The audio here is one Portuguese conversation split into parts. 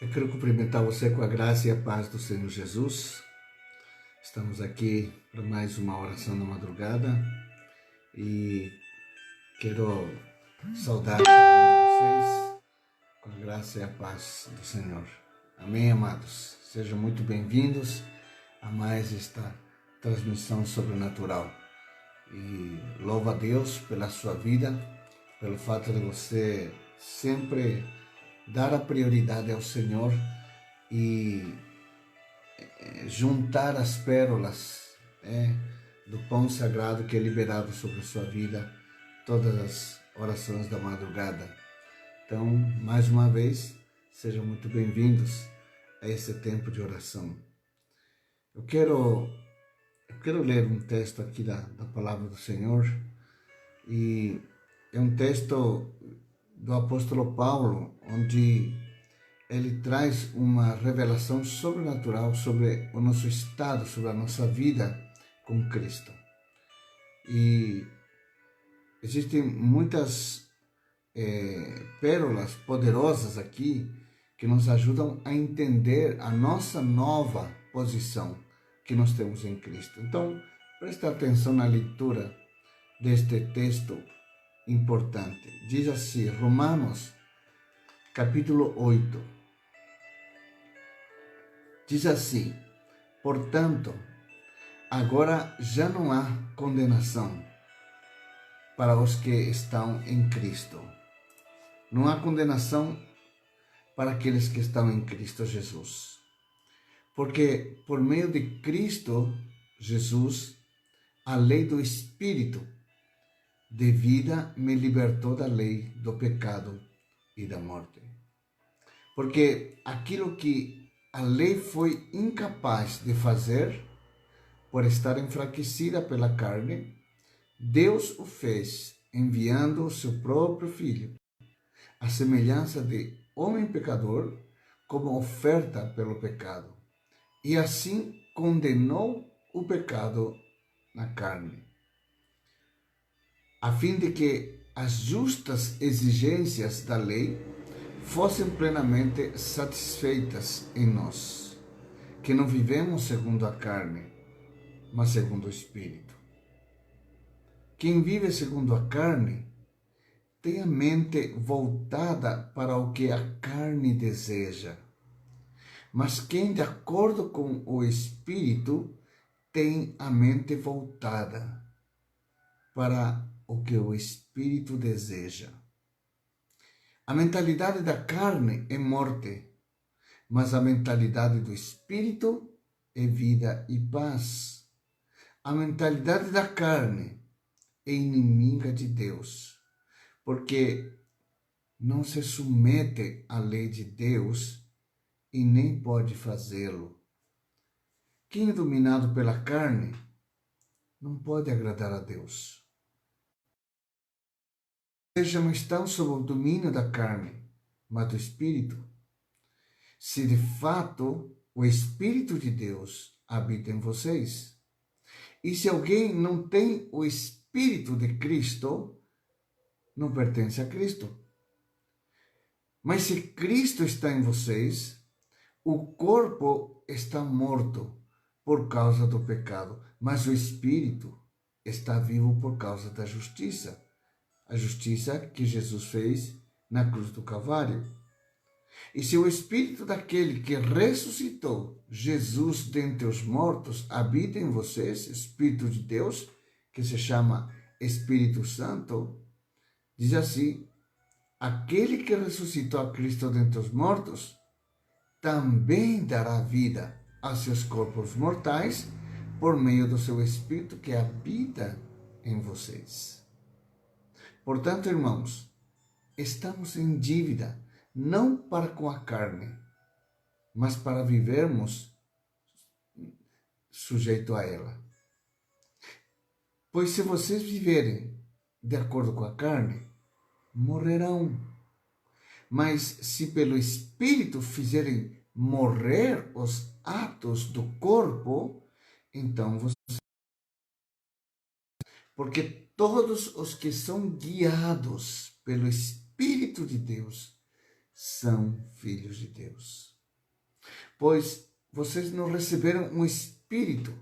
Eu quero cumprimentar você com a graça e a paz do Senhor Jesus. Estamos aqui para mais uma oração da madrugada e quero saudar cada um de vocês com a graça e a paz do Senhor. Amém, amados? Sejam muito bem-vindos a mais esta transmissão sobrenatural. E louvo a Deus pela sua vida, pelo fato de você sempre dar a prioridade ao Senhor e juntar as pérolas do pão sagrado que é liberado sobre a sua vida, todas as orações da madrugada. Então, mais uma vez, sejam muito bem-vindos a esse tempo de oração. Eu quero ler um texto aqui da palavra do Senhor, e é um texto do apóstolo Paulo, onde ele traz uma revelação sobrenatural sobre o nosso estado, sobre a nossa vida com Cristo. E existem muitas pérolas poderosas aqui que nos ajudam a entender a nossa nova posição que nós temos em Cristo. Então, preste atenção na leitura deste texto importante. Diz assim, Romanos, capítulo 8. Diz assim: portanto, agora já não há condenação para os que estão em Cristo. Não há condenação para aqueles que estão em Cristo Jesus. Porque por meio de Cristo Jesus, a lei do Espírito de vida me libertou da lei do pecado e da morte. Porque aquilo que a lei foi incapaz de fazer, por estar enfraquecida pela carne, Deus o fez, enviando o seu próprio Filho, à semelhança de homem pecador, como oferta pelo pecado. E assim condenou o pecado na carne, a fim de que as justas exigências da lei fossem plenamente satisfeitas em nós, que não vivemos segundo a carne, mas segundo o Espírito. Quem vive segundo a carne tem a mente voltada para o que a carne deseja, mas quem, de acordo com o Espírito, tem a mente voltada para o que o Espírito deseja. A mentalidade da carne é morte, mas a mentalidade do Espírito é vida e paz. A mentalidade da carne é inimiga de Deus, porque não se submete à lei de Deus e nem pode fazê-lo. Quem é dominado pela carne não pode agradar a Deus. Vocês não estão sob o domínio da carne, mas do Espírito. Se de fato o Espírito de Deus habita em vocês. E se alguém não tem o Espírito de Cristo, não pertence a Cristo. Mas se Cristo está em vocês, o corpo está morto por causa do pecado, mas o Espírito está vivo por causa da justiça. A justiça que Jesus fez na cruz do Calvário. E se o Espírito daquele que ressuscitou Jesus dentre os mortos habita em vocês, Espírito de Deus, que se chama Espírito Santo, diz assim, aquele que ressuscitou a Cristo dentre os mortos, também dará vida aos seus corpos mortais por meio do seu Espírito que habita em vocês. Portanto, irmãos, estamos em dívida, não para com a carne, mas para vivermos sujeito a ela. Pois se vocês viverem de acordo com a carne, morrerão. Mas se pelo Espírito fizerem morrer os atos do corpo, então vocês... Porque todos os que são guiados pelo Espírito de Deus são filhos de Deus. pois vocês não receberam um espírito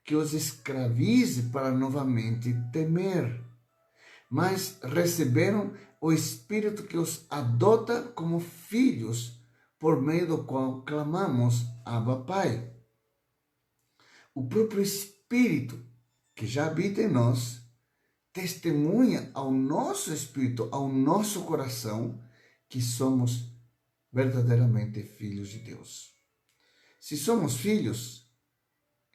que os escravize para novamente temer, mas receberam o Espírito que os adota como filhos, por meio do qual clamamos, Abba, Pai. O próprio Espírito que já habita em nós testemunha ao nosso espírito, ao nosso coração, que somos verdadeiramente filhos de Deus. Se somos filhos,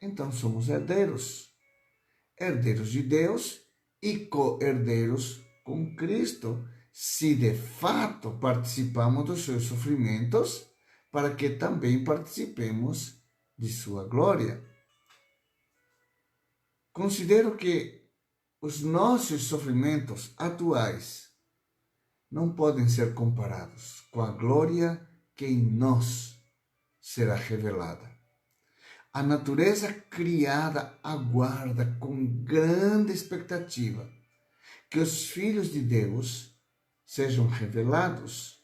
então somos herdeiros, herdeiros de Deus e co-herdeiros com Cristo, se de fato participamos dos seus sofrimentos, para que também participemos de sua glória. Considero que os nossos sofrimentos atuais não podem ser comparados com a glória que em nós será revelada. A natureza criada aguarda com grande expectativa que os filhos de Deus sejam revelados,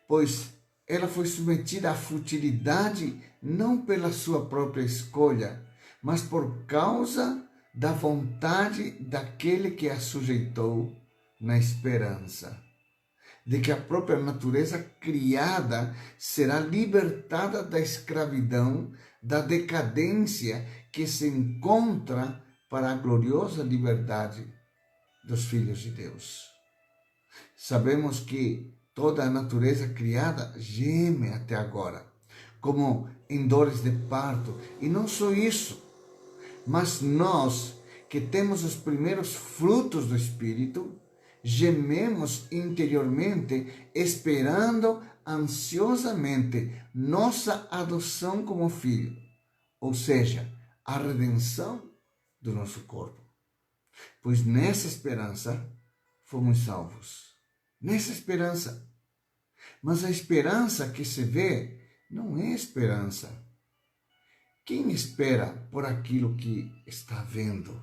pois ela foi submetida à futilidade não pela sua própria escolha, mas por causa da vontade daquele que a sujeitou na esperança de que a própria natureza criada será libertada da escravidão, da decadência que se encontra para a gloriosa liberdade dos filhos de Deus. Sabemos que toda a natureza criada geme até agora, como em dores de parto, e não só isso, mas nós que temos os primeiros frutos do Espírito, gememos interiormente, esperando ansiosamente nossa adoção como filho, ou seja, a redenção do nosso corpo. Pois nessa esperança fomos salvos. Nessa esperança. Mas a esperança que se vê não é esperança. Quem espera por aquilo que está vendo?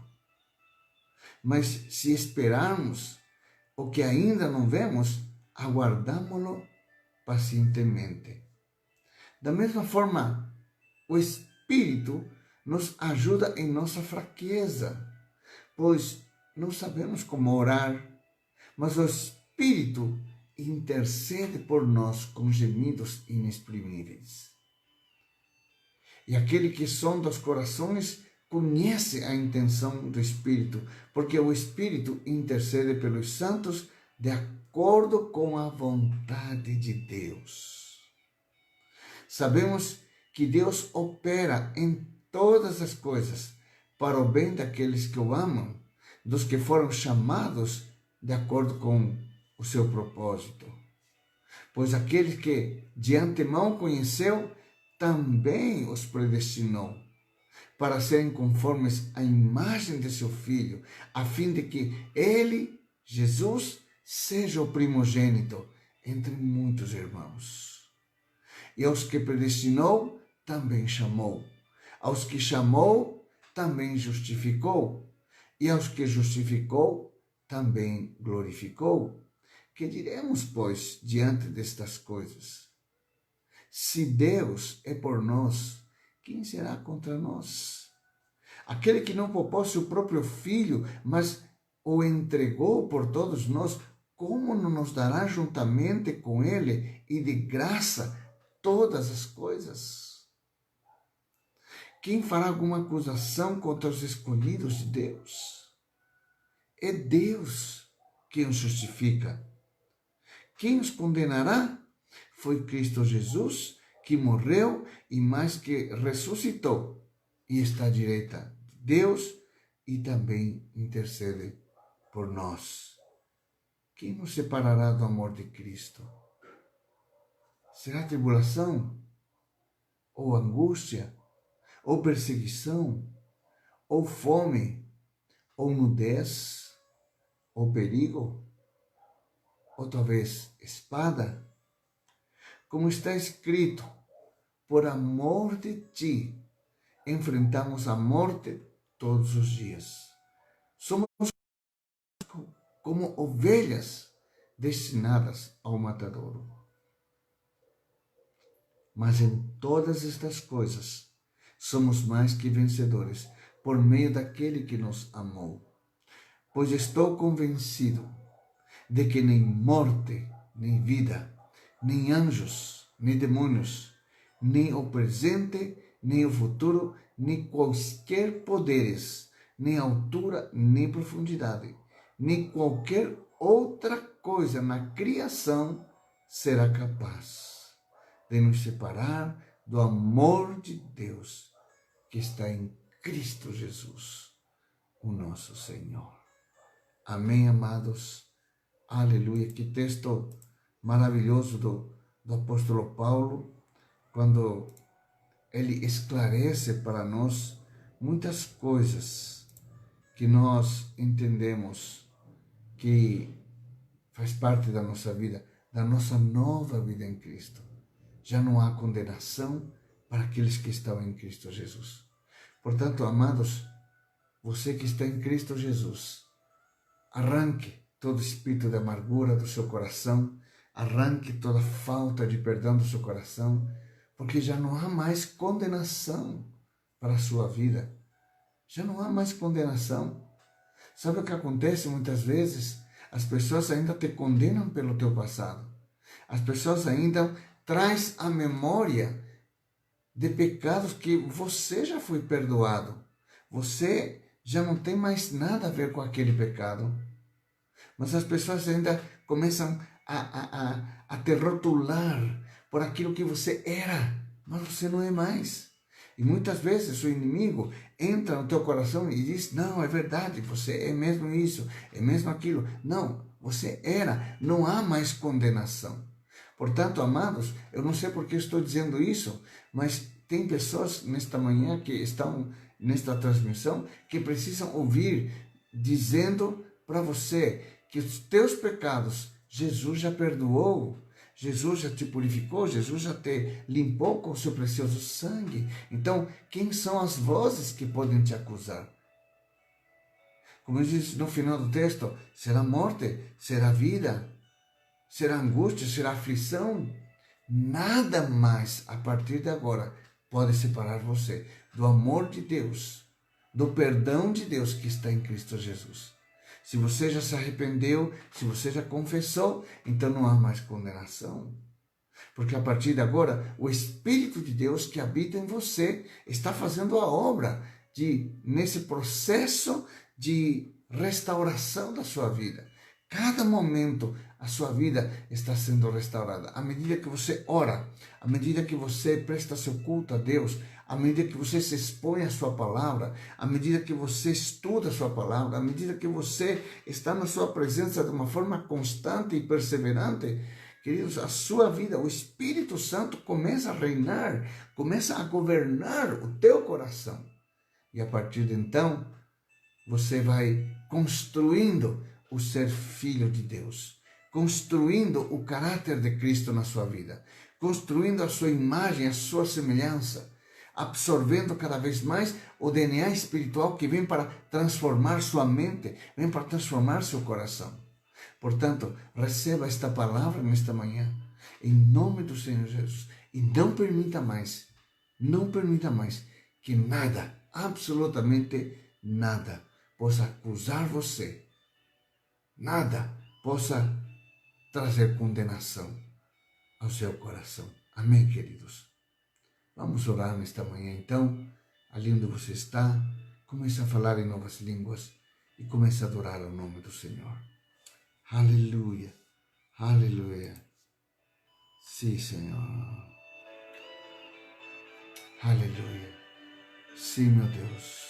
Mas se esperarmos o que ainda não vemos, aguardámo-lo pacientemente. Da mesma forma, o Espírito nos ajuda em nossa fraqueza, pois não sabemos como orar, mas o Espírito intercede por nós com gemidos inexprimíveis. E aquele que sonda os corações conhece a intenção do Espírito, porque o Espírito intercede pelos santos de acordo com a vontade de Deus. Sabemos que Deus opera em todas as coisas para o bem daqueles que o amam, dos que foram chamados de acordo com o seu propósito. Pois aquele que de antemão conheceu, também os predestinou para serem conformes à imagem de seu Filho, a fim de que ele, Jesus, seja o primogênito entre muitos irmãos. E aos que predestinou, também chamou. Aos que chamou, também justificou. E aos que justificou, também glorificou. Que diremos, pois, diante destas coisas? Se Deus é por nós, quem será contra nós? Aquele que não poupou seu próprio Filho, mas o entregou por todos nós, como não nos dará juntamente com ele e de graça todas as coisas? Quem fará alguma acusação contra os escolhidos de Deus? É Deus quem os justifica. Quem os condenará? Foi Cristo Jesus, que morreu e mais que ressuscitou e está à direita de Deus e também intercede por nós. Quem nos separará do amor de Cristo? Será tribulação? Ou angústia? Ou perseguição? Ou fome? Ou nudez? Ou perigo? Ou talvez espada? Como está escrito, por amor de ti, enfrentamos a morte todos os dias. Somos como ovelhas destinadas ao matadouro. Mas em todas estas coisas somos mais que vencedores por meio daquele que nos amou. Pois estou convencido de que nem morte, nem vida, nem anjos, nem demônios, nem o presente, nem o futuro, nem quaisquer poderes, nem altura, nem profundidade, nem qualquer outra coisa na criação será capaz de nos separar do amor de Deus que está em Cristo Jesus, o nosso Senhor. Amém, amados? Aleluia. Que texto maravilhoso do apóstolo Paulo, quando ele esclarece para nós muitas coisas que nós entendemos que faz parte da nossa vida, da nossa nova vida em Cristo. Já não há condenação para aqueles que estão em Cristo Jesus. Portanto, amados, você que está em Cristo Jesus, arranque todo espírito de amargura do seu coração, arranque toda falta de perdão do seu coração, porque já não há mais condenação para a sua vida. Já não há mais condenação. Sabe o que acontece muitas vezes? As pessoas ainda te condenam pelo teu passado. As pessoas ainda trazem a memória de pecados que você já foi perdoado. Você já não tem mais nada a ver com aquele pecado. Mas as pessoas ainda começam a te rotular por aquilo que você era, mas você não é mais. E muitas vezes o inimigo entra no teu coração e diz, não, é verdade, você é mesmo isso, é mesmo aquilo. Não, você era, não há mais condenação. Portanto, amados, eu não sei por que estou dizendo isso, mas tem pessoas nesta manhã que estão nesta transmissão que precisam ouvir dizendo para você que os teus pecados Jesus já perdoou, Jesus já te purificou, Jesus já te limpou com o seu precioso sangue. Então, quem são as vozes que podem te acusar? Como diz no final do texto, será morte, será vida, será angústia, será aflição. Nada mais a partir de agora pode separar você do amor de Deus, do perdão de Deus que está em Cristo Jesus. Se você já se arrependeu, se você já confessou, então não há mais condenação. Porque a partir de agora, o Espírito de Deus que habita em você está fazendo a obra nesse processo de restauração da sua vida. Cada momento a sua vida está sendo restaurada. À medida que você ora, à medida que você presta seu culto a Deus, à medida que você se expõe à sua palavra, à medida que você estuda a sua palavra, à medida que você está na sua presença de uma forma constante e perseverante, queridos, a sua vida, o Espírito Santo começa a reinar, começa a governar o teu coração. E a partir de então, você vai construindo o ser filho de Deus, construindo o caráter de Cristo na sua vida, construindo a sua imagem, a sua semelhança, absorvendo cada vez mais o DNA espiritual que vem para transformar sua mente, vem para transformar seu coração. Portanto, receba esta palavra nesta manhã, em nome do Senhor Jesus, e não permita mais que nada, absolutamente nada, possa acusar você, nada possa trazer condenação ao seu coração. Amém, queridos? Vamos orar nesta manhã, então, ali onde você está, comece a falar em novas línguas e comece a adorar o nome do Senhor. Aleluia, aleluia. Sim, Senhor. Aleluia. Sim, meu Deus.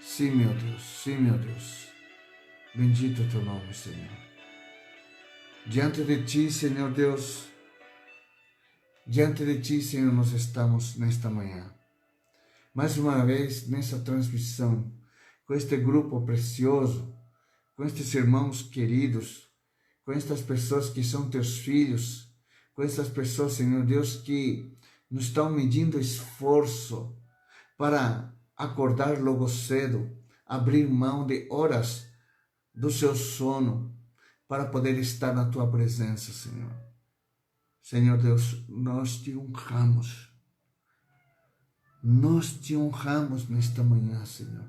Sim, meu Deus. Sim, meu Deus. Bendito é o teu nome, Senhor. Diante de ti, Senhor Deus, diante de ti, Senhor, nós estamos nesta manhã. Mais uma vez, nessa transmissão, com este grupo precioso, com estes irmãos queridos, com estas pessoas que são teus filhos, com essas pessoas, Senhor Deus, que nos estão medindo esforço para acordar logo cedo, abrir mão de horas do seu sono, para poder estar na tua presença, Senhor. Senhor Deus, nós te honramos. Nós te honramos nesta manhã, Senhor.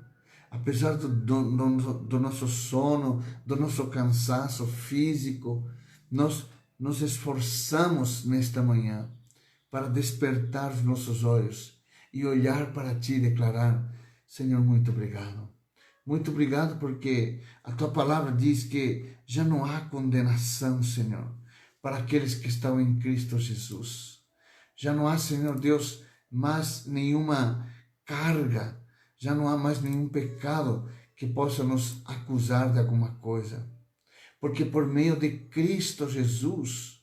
Apesar do nosso sono, do nosso cansaço físico, nós nos esforçamos nesta manhã para despertar os nossos olhos e olhar para ti e declarar: Senhor, muito obrigado. Muito obrigado porque a tua palavra diz que já não há condenação, Senhor, para aqueles que estão em Cristo Jesus. Já não há, Senhor Deus, mais nenhuma carga, já não há mais nenhum pecado que possa nos acusar de alguma coisa. Porque por meio de Cristo Jesus,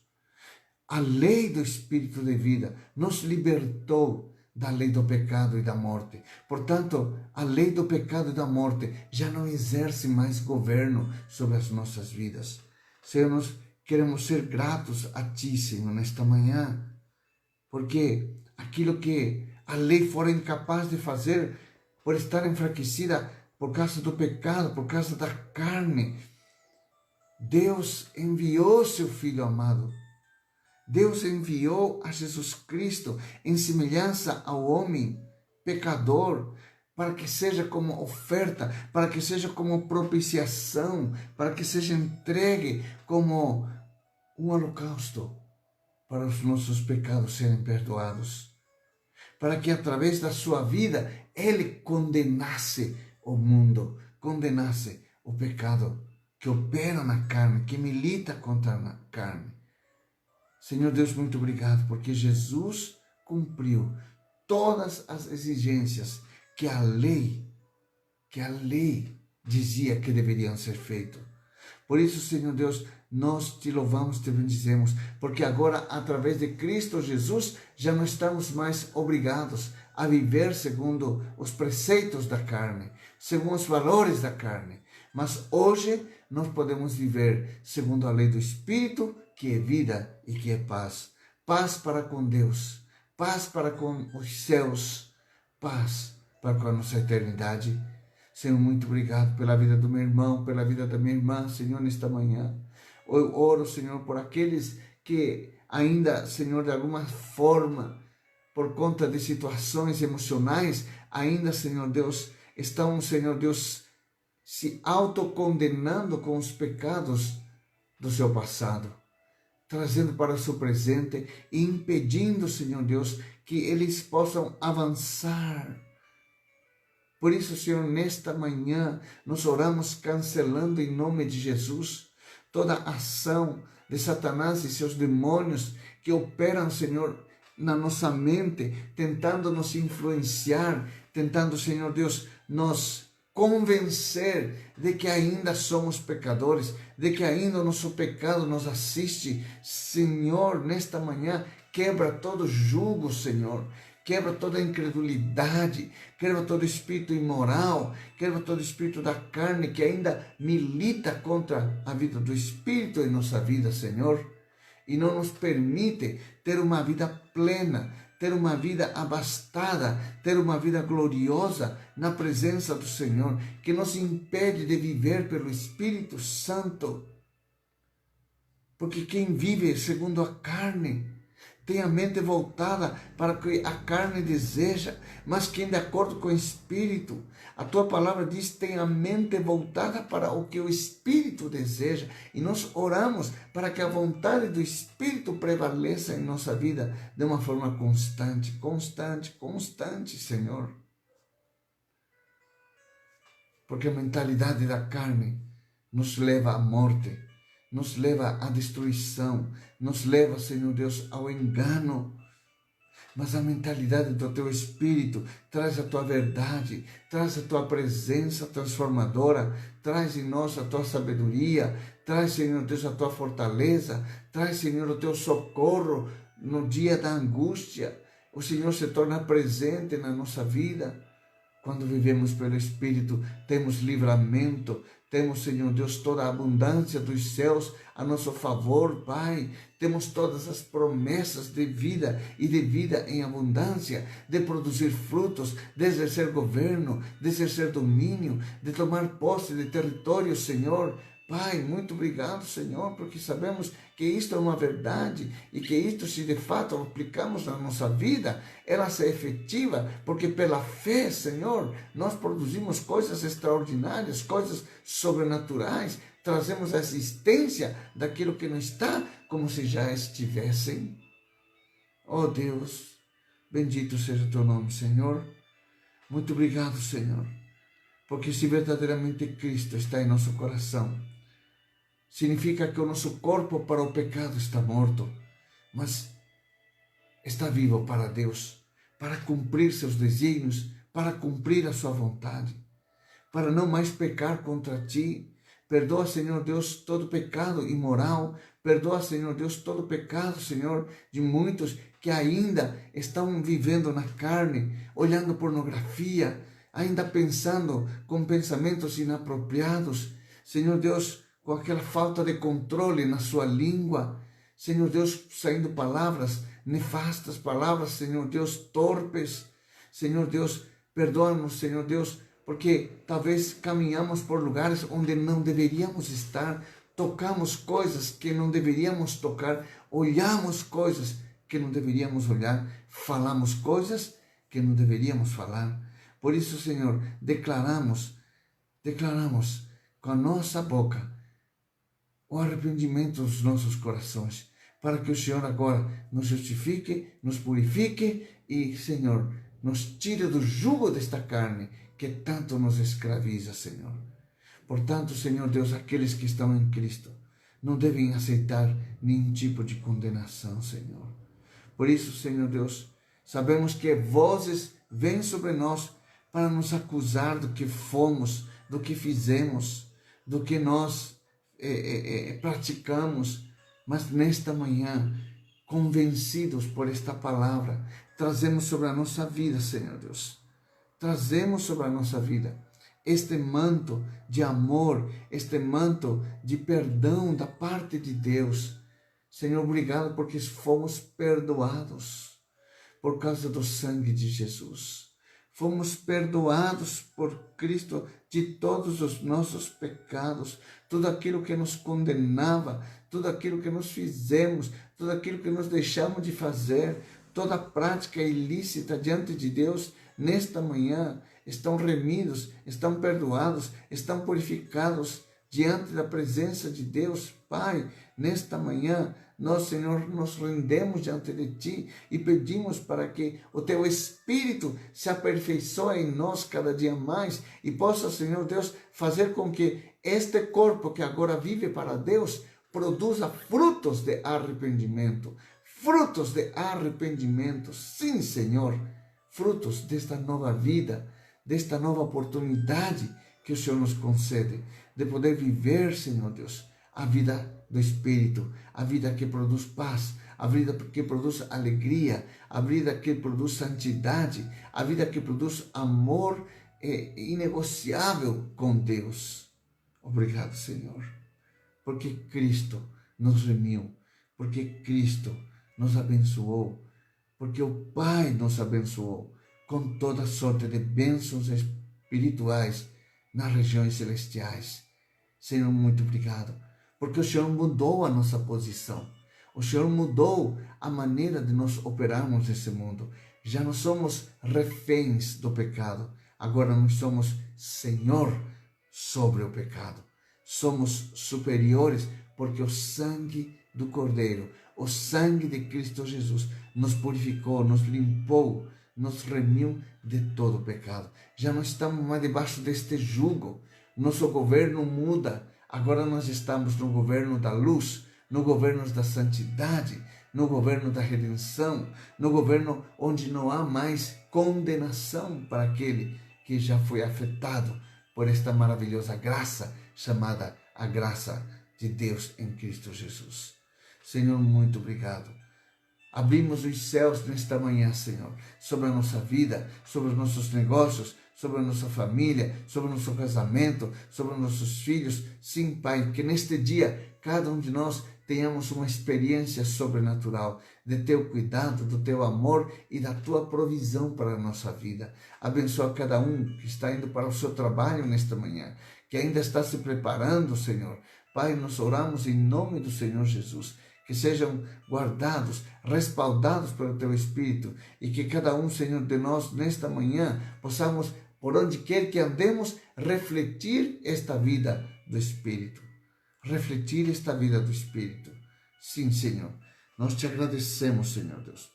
a lei do Espírito de vida nos libertou da lei do pecado e da morte. Portanto, a lei do pecado e da morte já não exerce mais governo sobre as nossas vidas. Senhor, nós queremos ser gratos a Ti, Senhor, nesta manhã, porque aquilo que a lei fora incapaz de fazer, por estar enfraquecida por causa do pecado, por causa da carne, Deus enviou seu Filho amado. Deus enviou a Jesus Cristo em semelhança ao homem pecador, para que seja como oferta, para que seja como propiciação, para que seja entregue como um holocausto para os nossos pecados serem perdoados. Para que através da sua vida Ele condenasse o mundo, condenasse o pecado que opera na carne, que milita contra a carne. Senhor Deus, muito obrigado, porque Jesus cumpriu todas as exigências que a lei dizia que deveriam ser feitas. Por isso, Senhor Deus, nós te louvamos, te bendizemos, porque agora, através de Cristo Jesus, já não estamos mais obrigados a viver segundo os preceitos da carne, segundo os valores da carne. Mas hoje nós podemos viver segundo a lei do Espírito, que é vida e que é paz. Paz para com Deus, paz para com os céus, paz para com a nossa eternidade. Senhor, muito obrigado pela vida do meu irmão, pela vida da minha irmã, Senhor, nesta manhã. Eu oro, Senhor, por aqueles que ainda, Senhor, de alguma forma, por conta de situações emocionais, ainda, Senhor Deus, estão, Senhor Deus, se autocondenando com os pecados do seu passado, trazendo para o seu presente e impedindo, Senhor Deus, que eles possam avançar. Por isso, Senhor, nesta manhã, nós oramos cancelando em nome de Jesus toda ação de Satanás e seus demônios que operam, Senhor, na nossa mente, tentando nos influenciar, tentando, Senhor Deus, nos convencer de que ainda somos pecadores, de que ainda o nosso pecado nos assiste. Senhor, nesta manhã, quebra todo jugo, Senhor. Quebra toda incredulidade, quebra todo espírito imoral, quebra todo espírito da carne que ainda milita contra a vida do Espírito em nossa vida, Senhor. E não nos permite ter uma vida plena, ter uma vida abastada, ter uma vida gloriosa na presença do Senhor, que nos impede de viver pelo Espírito Santo. Porque quem vive segundo a carne tem a mente voltada para o que a carne deseja, mas quem de acordo com o Espírito, a tua palavra diz, tem a mente voltada para o que o Espírito deseja. E nós oramos para que a vontade do Espírito prevaleça em nossa vida de uma forma constante, Senhor. Porque a mentalidade da carne nos leva à morte, nos leva à destruição, nos leva, Senhor Deus, ao engano. Mas a mentalidade do teu Espírito traz a tua verdade, traz a tua presença transformadora, traz em nós a tua sabedoria, traz, Senhor Deus, a tua fortaleza, traz, Senhor, o teu socorro no dia da angústia. O Senhor se torna presente na nossa vida. Quando vivemos pelo Espírito, temos livramento, temos, Senhor Deus, toda a abundância dos céus a nosso favor, Pai. Temos todas as promessas de vida e de vida em abundância, de produzir frutos, de exercer governo, de exercer domínio, de tomar posse de território, Senhor, Pai, muito obrigado, Senhor, porque sabemos que isto é uma verdade e que isto, se de fato aplicamos na nossa vida, ela se efetiva, porque pela fé, Senhor, nós produzimos coisas extraordinárias, coisas sobrenaturais, trazemos a existência daquilo que não está como se já estivessem. Oh Deus, bendito seja o teu nome, Senhor. Muito obrigado, Senhor, porque se verdadeiramente Cristo está em nosso coração, significa que o nosso corpo para o pecado está morto, mas está vivo para Deus, para cumprir seus desígnios, para cumprir a sua vontade, para não mais pecar contra ti. Perdoa, Senhor Deus, todo pecado imoral. Perdoa, Senhor Deus, todo pecado, Senhor, de muitos que ainda estão vivendo na carne, olhando pornografia, ainda pensando com pensamentos inapropriados. Senhor Deus, com aquela falta de controle na sua língua. Senhor Deus, saindo palavras nefastas, palavras, Senhor Deus, torpes. Senhor Deus, perdoa-nos, Senhor Deus, porque talvez caminhamos por lugares onde não deveríamos estar, tocamos coisas que não deveríamos tocar, olhamos coisas que não deveríamos olhar, falamos coisas que não deveríamos falar. Por isso, Senhor, declaramos com a nossa boca o arrependimento dos nossos corações, para que o Senhor agora nos justifique, nos purifique e, Senhor, nos tire do jugo desta carne que tanto nos escraviza, Senhor. Portanto, Senhor Deus, aqueles que estão em Cristo não devem aceitar nenhum tipo de condenação, Senhor. Por isso, Senhor Deus, sabemos que vozes vêm sobre nós para nos acusar do que fomos, do que fizemos, do que nós praticamos, mas nesta manhã, convencidos por esta palavra, trazemos sobre a nossa vida, Senhor Deus, trazemos sobre a nossa vida este manto de amor, este manto de perdão da parte de Deus. Senhor, obrigado porque fomos perdoados por causa do sangue de Jesus. Fomos perdoados por Cristo de todos os nossos pecados, tudo aquilo que nos condenava, tudo aquilo que nós fizemos, tudo aquilo que nós deixamos de fazer, toda prática ilícita diante de Deus, nesta manhã estão remidos, estão perdoados, estão purificados diante da presença de Deus. Pai, nesta manhã, nós, Senhor, nos rendemos diante de Ti e pedimos para que o Teu Espírito se aperfeiçoe em nós cada dia mais e possa, Senhor Deus, fazer com que este corpo que agora vive para Deus produza frutos de arrependimento. Frutos de arrependimento, sim, Senhor, frutos desta nova vida, desta nova oportunidade que o Senhor nos concede, de poder viver, Senhor Deus, a vida do Espírito, a vida que produz paz, a vida que produz alegria, a vida que produz santidade, a vida que produz amor inegociável com Deus. Obrigado, Senhor, porque Cristo nos remiu, porque Cristo nos abençoou, porque o Pai nos abençoou com toda sorte de bênçãos espirituais nas regiões celestiais. Senhor, muito obrigado, porque o Senhor mudou a nossa posição. O Senhor mudou a maneira de nós operarmos nesse mundo. Já não somos reféns do pecado, agora nós somos Senhor sobre o pecado. Somos superiores porque o sangue do Cordeiro, o sangue de Cristo Jesus nos purificou, nos limpou, nos remiu de todo o pecado. Já não estamos mais debaixo deste jugo. Nosso governo muda. Agora nós estamos no governo da luz, no governo da santidade, no governo da redenção, no governo onde não há mais condenação para aquele que já foi afetado por esta maravilhosa graça chamada a graça de Deus em Cristo Jesus. Senhor, muito obrigado. Abrimos os céus nesta manhã, Senhor, sobre a nossa vida, sobre os nossos negócios, sobre a nossa família, sobre o nosso casamento, sobre os nossos filhos. Sim, Pai, que neste dia cada um de nós tenhamos uma experiência sobrenatural de Teu cuidado, do Teu amor e da Tua provisão para a nossa vida. Abençoa cada um que está indo para o seu trabalho nesta manhã, que ainda está se preparando, Senhor, Pai, nós oramos em nome do Senhor Jesus, que sejam guardados, respaldados pelo Teu Espírito, e que cada um, Senhor, de nós, nesta manhã, possamos, por onde quer que andemos, refletir esta vida do Espírito. Refletir esta vida do Espírito. Sim, Senhor. Nós te agradecemos, Senhor Deus.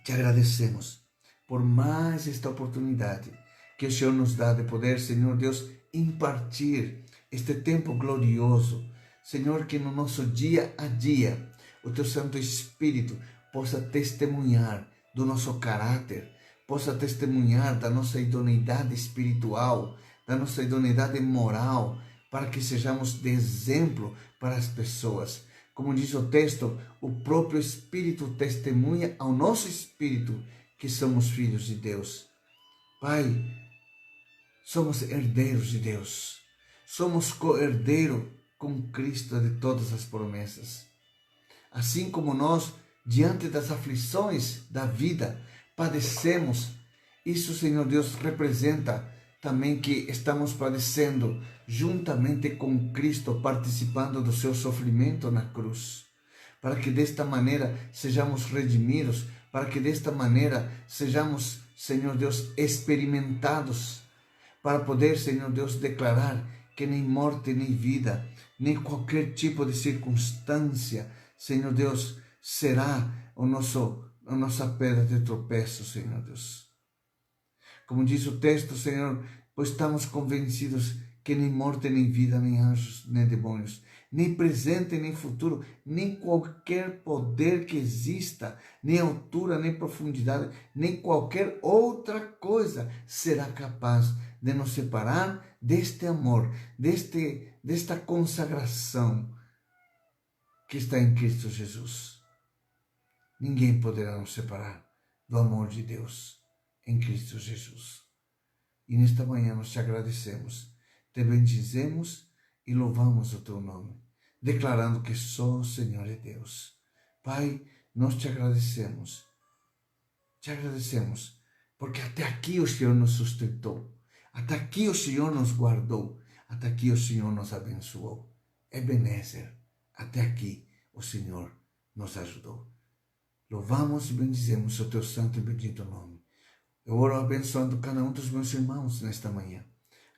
Te agradecemos por mais esta oportunidade que o Senhor nos dá de poder, Senhor Deus, impartir este tempo glorioso. Senhor, que no nosso dia a dia o Teu Santo Espírito possa testemunhar do nosso caráter, possa testemunhar da nossa idoneidade espiritual, da nossa idoneidade moral, para que sejamos de exemplo para as pessoas. Como diz o texto, o próprio Espírito testemunha ao nosso espírito que somos filhos de Deus. Pai, somos herdeiros de Deus. Somos co-herdeiro com Cristo de todas as promessas. Assim como nós, diante das aflições da vida, padecemos, isso, Senhor Deus, representa também que estamos padecendo juntamente com Cristo, participando do seu sofrimento na cruz, para que desta maneira sejamos redimidos, para que desta maneira sejamos, Senhor Deus, experimentados, para poder, Senhor Deus, declarar que nem morte, nem vida, nem qualquer tipo de circunstância, Senhor Deus, será a nossa pedra de tropeço, Senhor Deus. Como diz o texto, Senhor, pois estamos convencidos que nem morte, nem vida, nem anjos, nem demônios, nem presente, nem futuro, nem qualquer poder que exista, nem altura, nem profundidade, nem qualquer outra coisa será capaz de nos separar deste amor, desta consagração que está em Cristo Jesus. Ninguém poderá nos separar do amor de Deus em Cristo Jesus. E nesta manhã nós te agradecemos, te bendizemos e louvamos o teu nome, declarando que só o Senhor é Deus. Pai, nós te agradecemos, porque até aqui o Senhor nos sustentou, até aqui o Senhor nos guardou, até aqui o Senhor nos abençoou. Ebenezer, até aqui o Senhor nos ajudou. Louvamos e bendizemos o teu santo e bendito nome. Eu oro abençoando cada um dos meus irmãos nesta manhã,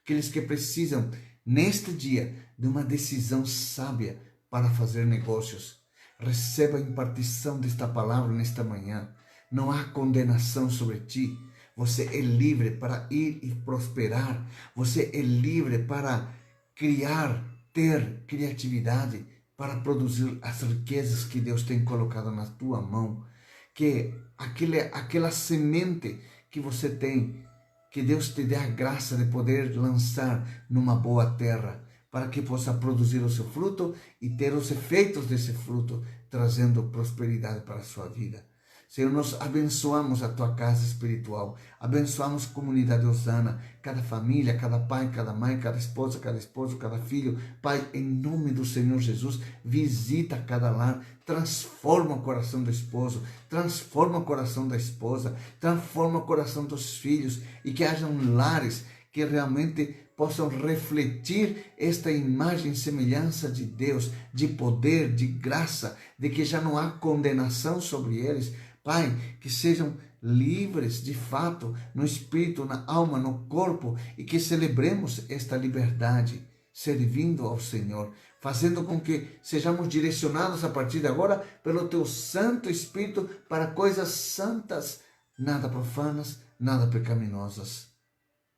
aqueles que precisam, neste dia, de uma decisão sábia para fazer negócios. Receba a impartição desta palavra nesta manhã. Não há condenação sobre ti. Você é livre para ir e prosperar. Você é livre para criar, ter criatividade, para produzir as riquezas que Deus tem colocado na tua mão. Que aquela semente que você tem, que Deus te dê a graça de poder lançar numa boa terra, para que possa produzir o seu fruto e ter os efeitos desse fruto, trazendo prosperidade para a sua vida. Senhor, nós abençoamos a tua casa espiritual, abençoamos a comunidade Osana, cada família, cada pai, cada mãe, cada esposa, cada esposo, cada filho. Pai, em nome do Senhor Jesus, visita cada lar, transforma o coração do esposo, transforma o coração da esposa, transforma o coração dos filhos, e que hajam lares que realmente possam refletir esta imagem e semelhança de Deus, de poder, de graça, de que já não há condenação sobre eles. Pai, que sejam livres de fato, no espírito, na alma, no corpo, e que celebremos esta liberdade, servindo ao Senhor, fazendo com que sejamos direcionados a partir de agora pelo Teu Santo Espírito para coisas santas, nada profanas, nada pecaminosas.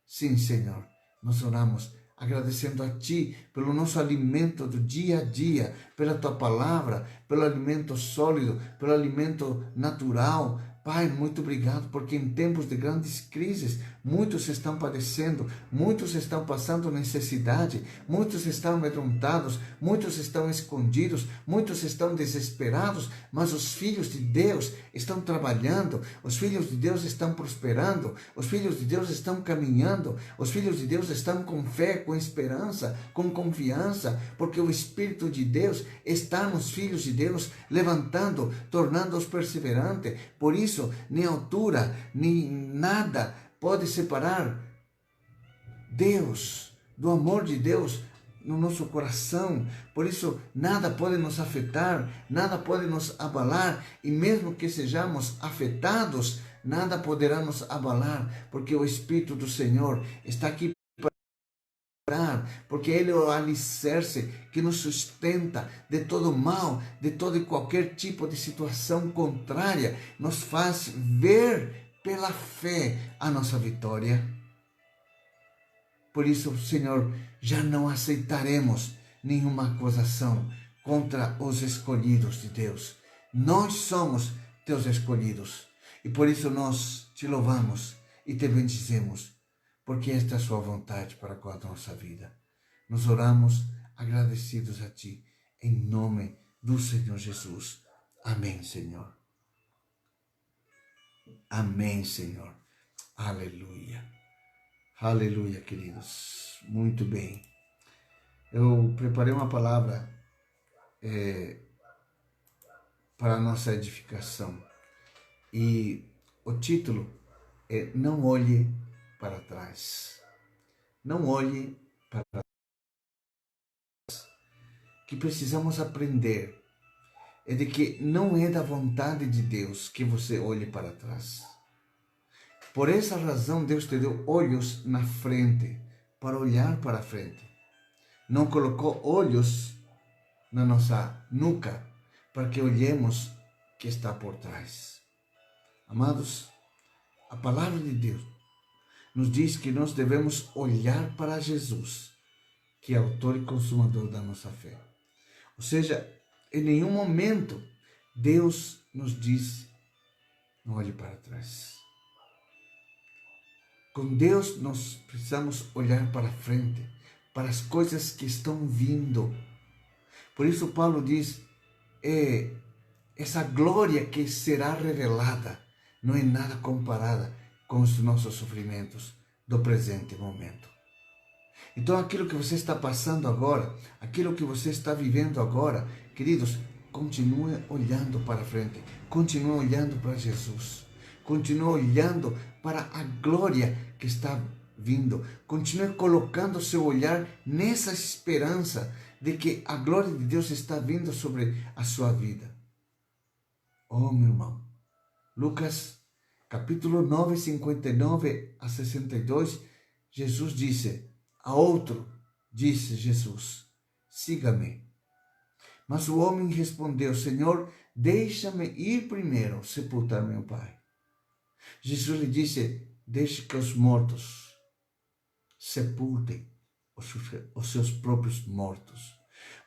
Sim, Senhor, nós oramos agradecendo a Ti pelo nosso alimento do dia a dia, pela Tua palavra, pelo alimento sólido, pelo alimento natural. Pai, muito obrigado, porque em tempos de grandes crises, muitos estão padecendo, muitos estão passando necessidade, muitos estão amedrontados, muitos estão escondidos, muitos estão desesperados, mas os filhos de Deus estão trabalhando, os filhos de Deus estão prosperando, os filhos de Deus estão caminhando, os filhos de Deus estão com fé, com esperança, com confiança, porque o Espírito de Deus está nos filhos de Deus, levantando, tornando-os perseverantes. Por isso, nem altura, nem nada pode separar Deus do amor de Deus no nosso coração. Por isso, nada pode nos afetar, nada pode nos abalar, e mesmo que sejamos afetados, nada poderá nos abalar, porque o Espírito do Senhor está aqui para orar, porque Ele é o alicerce que nos sustenta de todo mal, de todo e qualquer tipo de situação contrária, nos faz ver pela fé a nossa vitória. Por isso, Senhor, já não aceitaremos nenhuma acusação contra os escolhidos de Deus. Nós somos teus escolhidos. E por isso nós te louvamos e te bendizemos, porque esta é a sua vontade para com a nossa vida. Nós oramos agradecidos a ti, em nome do Senhor Jesus. Amém, Senhor. Amém, Senhor. Aleluia. Aleluia, queridos. Muito bem. Eu preparei uma palavra para a nossa edificação. E o título é Não Olhe para Trás. Não olhe para trás. Que precisamos aprender é de que não é da vontade de Deus que você olhe para trás. Por essa razão, Deus te deu olhos na frente, para olhar para a frente. Não colocou olhos na nossa nuca, para que olhemos o que está por trás. Amados, a palavra de Deus nos diz que nós devemos olhar para Jesus, que é autor e consumador da nossa fé. Ou seja, em nenhum momento Deus nos diz, não olhe para trás. Com Deus nós precisamos olhar para frente, para as coisas que estão vindo. Por isso Paulo diz, essa glória que será revelada não é nada comparada com os nossos sofrimentos do presente momento. Então aquilo que você está passando agora, aquilo que você está vivendo agora, queridos, continue olhando para frente, continue olhando para Jesus. Continue olhando para a glória que está vindo. Continue colocando seu olhar nessa esperança de que a glória de Deus está vindo sobre a sua vida. Oh, meu irmão. Lucas, capítulo 9, 59 a 62, Jesus disse, a outro, disse Jesus, siga-me. Mas o homem respondeu, Senhor, deixa-me ir primeiro sepultar meu pai. Jesus lhe disse, deixe que os mortos sepultem os seus próprios mortos.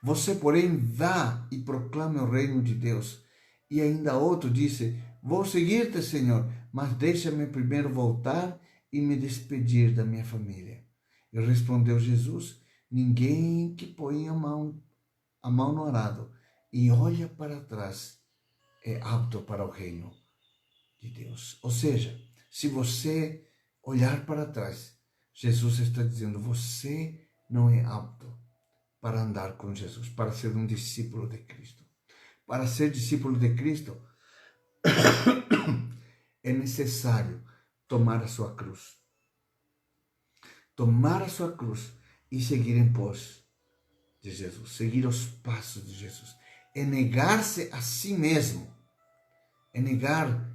Você, porém, vá e proclame o reino de Deus. E ainda outro disse, vou seguir-te, Senhor, mas deixa-me primeiro voltar e me despedir da minha família. E respondeu Jesus, ninguém que põe a mão no arado e olha para trás é apto para o reino de Deus. Ou seja, se você olhar para trás, Jesus está dizendo, você não é apto para andar com Jesus, para ser um discípulo de Cristo. Para ser discípulo de Cristo, é necessário tomar a sua cruz. Tomar a sua cruz e seguir em pós de Jesus, seguir os passos de Jesus. É negar-se a si mesmo, é negar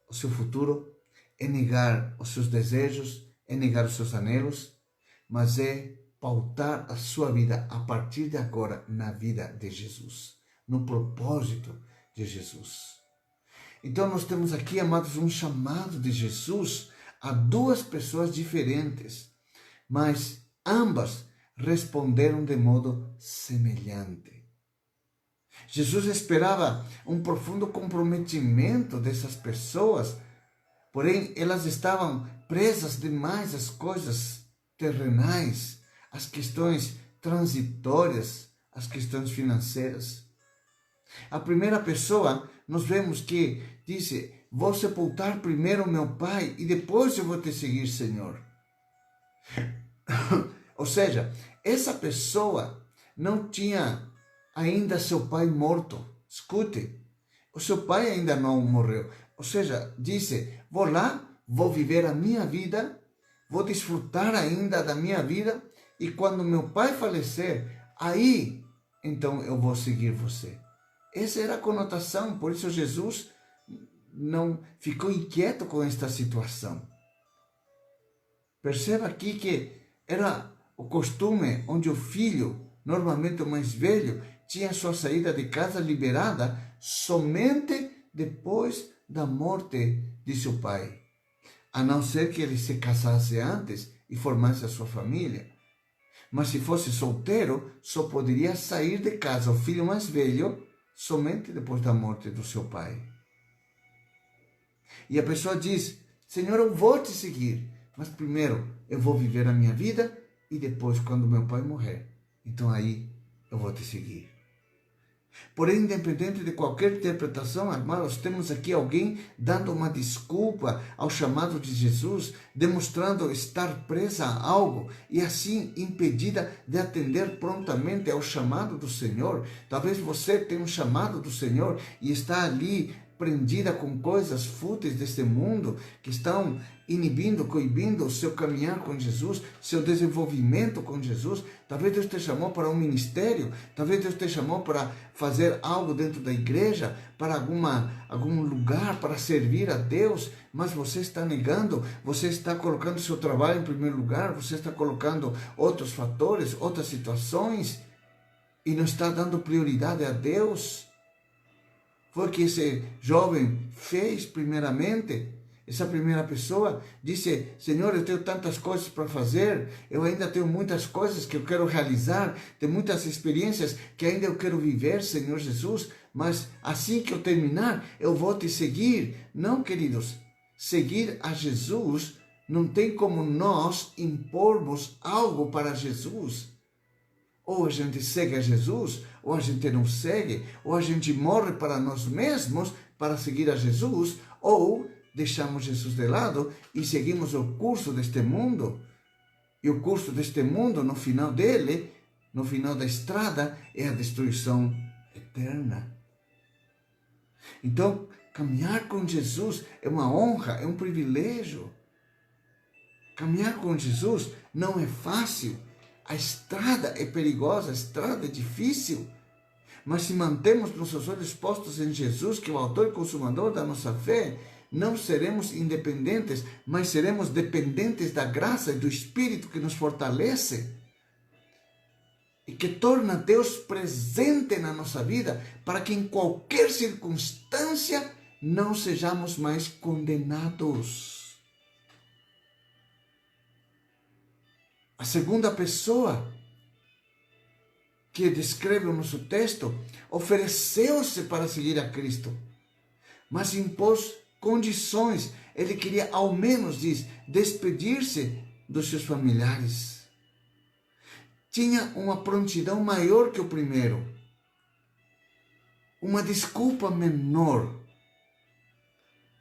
o seu futuro, é negar os seus desejos, é negar os seus anhelos, mas é pautar a sua vida a partir de agora na vida de Jesus, no propósito de Jesus. Então nós temos aqui, amados, um chamado de Jesus a duas pessoas diferentes, mas ambas responderam de modo semelhante. Jesus esperava um profundo comprometimento dessas pessoas, porém elas estavam presas demais às coisas terrenais, às questões transitórias, às questões financeiras. A primeira pessoa, nós vemos que disse, vou sepultar primeiro meu pai e depois eu vou te seguir, Senhor. Ou seja, essa pessoa não tinha ainda seu pai morto. Escute, o seu pai ainda não morreu. Ou seja, disse, vou lá, vou viver a minha vida, vou desfrutar ainda da minha vida, e quando meu pai falecer, aí, então eu vou seguir você. Essa era a conotação, por isso Jesus não ficou inquieto com esta situação. Perceba aqui que era o costume onde o filho, normalmente o mais velho, tinha sua saída de casa liberada somente depois da morte de seu pai, a não ser que ele se casasse antes e formasse a sua família. Mas se fosse solteiro, só poderia sair de casa o filho mais velho somente depois da morte do seu pai. E a pessoa diz: Senhor, eu vou te seguir, mas primeiro eu vou viver a minha vida e depois, quando meu pai morrer, então aí eu vou te seguir. Porém, independente de qualquer interpretação, irmãos, temos aqui alguém dando uma desculpa ao chamado de Jesus, demonstrando estar presa a algo e assim impedida de atender prontamente ao chamado do Senhor. Talvez você tenha um chamado do Senhor e está ali prendida com coisas fúteis deste mundo que estão inibindo, coibindo o seu caminhar com Jesus, seu desenvolvimento com Jesus. Talvez Deus te chamou para um ministério, talvez Deus te chamou para fazer algo dentro da igreja, para algum lugar, para servir a Deus, mas você está negando, você está colocando seu trabalho em primeiro lugar, você está colocando outros fatores, outras situações, e não está dando prioridade a Deus. Foi o que esse jovem fez primeiramente. Essa primeira pessoa disse: Senhor, eu tenho tantas coisas para fazer, eu ainda tenho muitas coisas que eu quero realizar, tenho muitas experiências que ainda eu quero viver, Senhor Jesus, mas assim que eu terminar, eu vou te seguir. Não, queridos, seguir a Jesus não tem como nós impormos algo para Jesus. Ou a gente segue a Jesus, ou a gente não segue, ou a gente morre para nós mesmos para seguir a Jesus, ou deixamos Jesus de lado e seguimos o curso deste mundo. E o curso deste mundo, no final dele, no final da estrada, é a destruição eterna. Então, caminhar com Jesus é uma honra, é um privilégio. Caminhar com Jesus não é fácil. A estrada é perigosa, a estrada é difícil. Mas se mantemos nossos olhos postos em Jesus, que é o autor e consumador da nossa fé, não seremos independentes, mas seremos dependentes da graça e do Espírito que nos fortalece e que torna Deus presente na nossa vida, para que em qualquer circunstância não sejamos mais condenados. A segunda pessoa que descreve o nosso texto ofereceu-se para seguir a Cristo, mas impôs condições. Ele queria, ao menos, despedir-se dos seus familiares. Tinha uma prontidão maior que o primeiro, uma desculpa menor,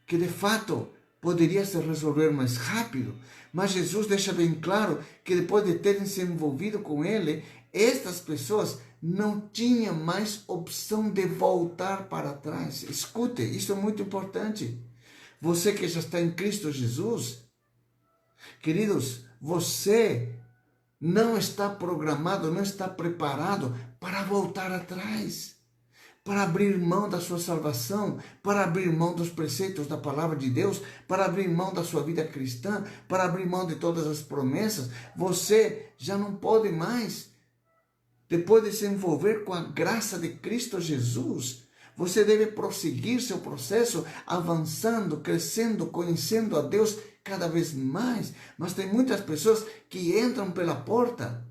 que de fato poderia se resolver mais rápido, mas Jesus deixa bem claro que depois de terem se envolvido com ele, estas pessoas não tinham mais opção de voltar para trás. Escute, isso é muito importante. Você que já está em Cristo Jesus, queridos, você não está programado, não está preparado para voltar atrás, para abrir mão da sua salvação, para abrir mão dos preceitos da palavra de Deus, para abrir mão da sua vida cristã, para abrir mão de todas as promessas. Você já não pode mais. Depois de se envolver com a graça de Cristo Jesus, você deve prosseguir seu processo, avançando, crescendo, conhecendo a Deus cada vez mais. Mas tem muitas pessoas que entram pela porta,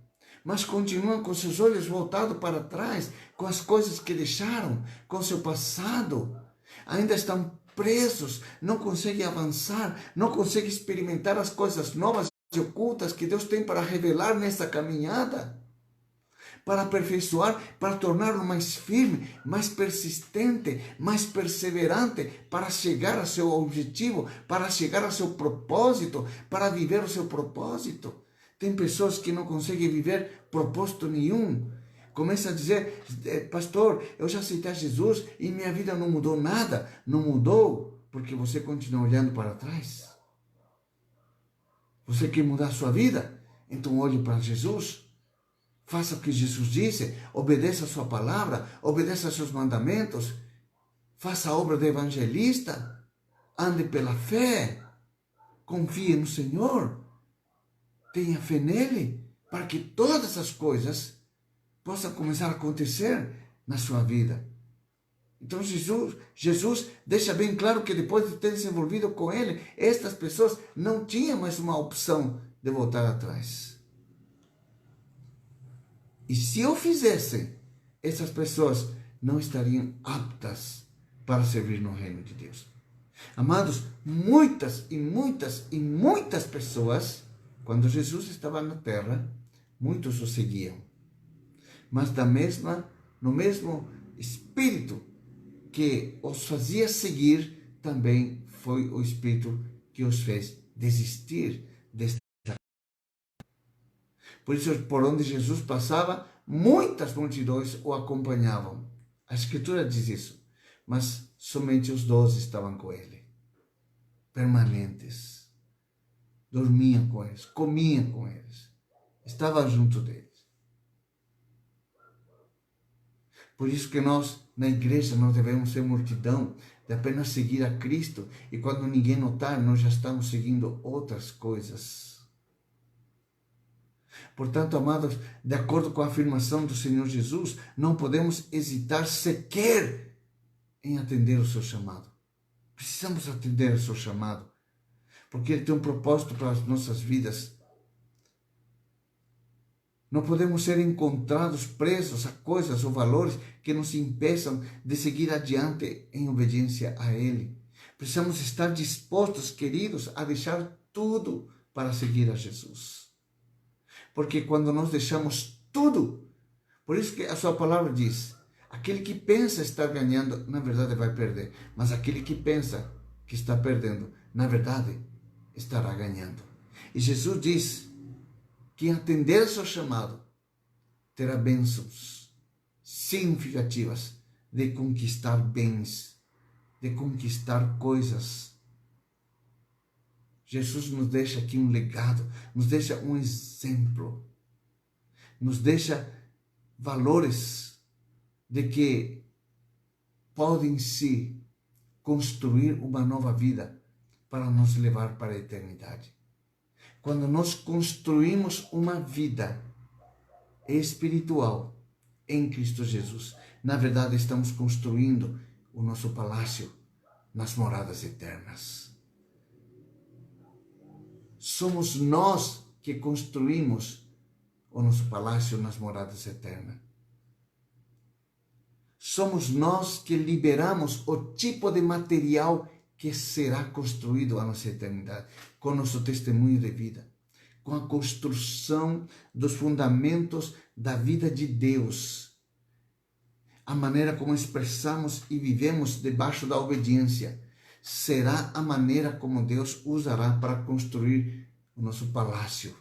mas continuam com seus olhos voltados para trás, com as coisas que deixaram, com seu passado. Ainda estão presos, não conseguem avançar, não conseguem experimentar as coisas novas e ocultas que Deus tem para revelar nessa caminhada, para aperfeiçoar, para torná-lo mais firme, mais persistente, mais perseverante, para chegar ao seu objetivo, para chegar ao seu propósito, para viver o seu propósito. Tem pessoas que não conseguem viver propósito nenhum. Começa a dizer: pastor, eu já aceitei Jesus e minha vida não mudou nada. Não mudou porque você continua olhando para trás. Você quer mudar sua vida? Então olhe para Jesus. Faça o que Jesus disse. Obedeça a sua palavra. Obedeça a seus mandamentos. Faça a obra de evangelista. Ande pela fé. Confie no Senhor. Tenha fé nele. Para que todas as coisas possam começar a acontecer na sua vida. Então Jesus deixa bem claro que depois de ter se envolvido com ele, estas pessoas não tinham mais uma opção de voltar atrás. E se eu fizesse, essas pessoas não estariam aptas para servir no reino de Deus. Amados, muitas pessoas, quando Jesus estava na terra, muitos o seguiam. Mas no mesmo espírito que os fazia seguir, também foi o espírito que os fez desistir desta. Por isso, por onde Jesus passava, muitas multidões o acompanhavam. A Escritura diz isso. Mas somente os 12 estavam com ele. Permanentes. Dormiam com eles, comiam com eles. Estavam junto deles. Por isso que nós, na igreja, nós devemos ser multidão, de apenas seguir a Cristo. E quando ninguém notar, nós já estamos seguindo outras coisas. Portanto, amados, de acordo com a afirmação do Senhor Jesus, não podemos hesitar sequer em atender o seu chamado. Precisamos atender o seu chamado, porque Ele tem um propósito para as nossas vidas. Não podemos ser encontrados presos a coisas ou valores que nos impeçam de seguir adiante em obediência a Ele. Precisamos estar dispostos, queridos, a deixar tudo para seguir a Jesus. Porque quando nós deixamos tudo, por isso que a sua palavra diz, aquele que pensa estar ganhando, na verdade vai perder. Mas aquele que pensa que está perdendo, na verdade estará ganhando. E Jesus diz, quem atender ao seu chamado terá bênçãos significativas de conquistar bens, de conquistar coisas. Jesus nos deixa aqui um legado, nos deixa um exemplo, nos deixa valores de que podem se construir uma nova vida para nos levar para a eternidade. Quando nós construímos uma vida espiritual em Cristo Jesus, na verdade estamos construindo o nosso palácio nas moradas eternas. Somos nós que construímos o nosso palácio nas moradas eternas. Somos nós que liberamos o tipo de material que será construído a nossa eternidade, com nosso testemunho de vida, com a construção dos fundamentos da vida de Deus, a maneira como expressamos e vivemos debaixo da obediência, será a maneira como Deus usará para construir o nosso palácio